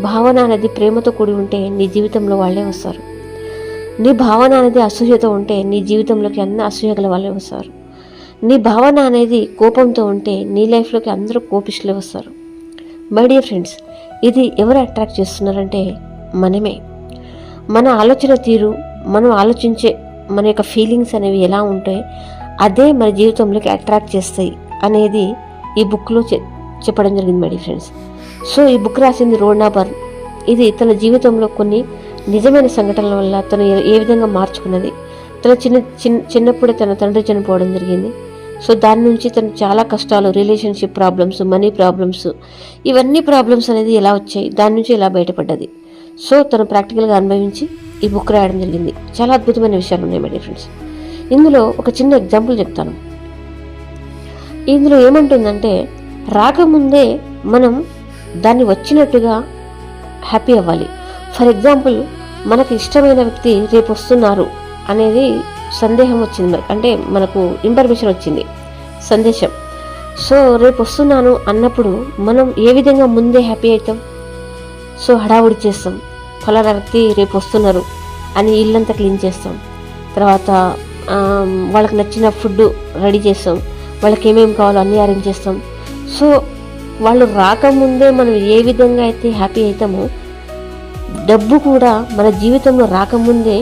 భావన అనేది ప్రేమతో కూడి ఉంటే నీ జీవితంలో వాళ్ళే వస్తారు. నీ భావన అనేది అసూయతో ఉంటే నీ జీవితంలోకి అన్ని అసూయ గల వాళ్ళే వస్తారు. నీ భావన అనేది కోపంతో ఉంటే నీ లైఫ్లోకి అందరూ కోపిష్లే వస్తారు. మై డియర్ ఫ్రెండ్స్, ఇది ఎవరు అట్రాక్ట్ చేస్తున్నారంటే మనమే. మన ఆలోచన తీరు, మనం ఆలోచించే మన యొక్క ఫీలింగ్స్ అనేవి ఎలా ఉంటాయి, అదే మన జీవితంలోకి అట్రాక్ట్ చేస్తాయి అనేది ఈ బుక్లో చెప్పడం జరిగింది మై డియర్ ఫ్రెండ్స్. సో ఈ బుక్ రాసింది రోనా బర్న్. ఇది తన జీవితంలో కొన్ని నిజమైన సంఘటనల వల్ల తను ఏ విధంగా మార్చుకున్నది. తన చిన్నప్పుడే తన తండ్రి చనిపోవడం జరిగింది. సో దాని నుంచి తను చాలా కష్టాలు, రిలేషన్షిప్ ప్రాబ్లమ్స్, మనీ ప్రాబ్లమ్స్, ఇవన్నీ ప్రాబ్లమ్స్ అనేది ఎలా వచ్చాయి, దాని నుంచి ఎలా బయటపడ్డది. సో తను ప్రాక్టికల్గా అనుభవించి ఈ బుక్ రాయడం జరిగింది. చాలా అద్భుతమైన విషయాలు ఉన్నాయి మై డియర్ ఫ్రెండ్స్. ఇందులో ఒక చిన్న ఎగ్జాంపుల్ చెప్తాను. ఇందులో ఏమంటుందంటే, రాకముందే మనం దాన్ని వచ్చినట్టుగా హ్యాపీ అవ్వాలి. ఫర్ ఎగ్జాంపుల్, మనకు ఇష్టమైన వ్యక్తి రేపు వస్తున్నారు అనేది సందేహం వచ్చింది, అంటే మనకు ఇన్ఫర్మేషన్ వచ్చింది, సందేశం. సో రేపు వస్తున్నాను అన్నప్పుడు మనం ఏ విధంగా ముందే హ్యాపీ అవుతాం? సో హడావుడి చేస్తాం, ఫలానా వ్యక్తి రేపు వస్తున్నారు అని ఇల్లంతా క్లీన్ చేస్తాం. తర్వాత వాళ్ళకి నచ్చిన ఫుడ్ రెడీ చేస్తాం, వాళ్ళకి ఏమేమి కావాలో అన్నీ అరేంజ్ చేస్తాం. సో వాళ్ళు రాకముందే మనం ఏ విధంగా అయితే హ్యాపీ అవుతామో, డబ్బు కూడా మన జీవితంలో రాకముందే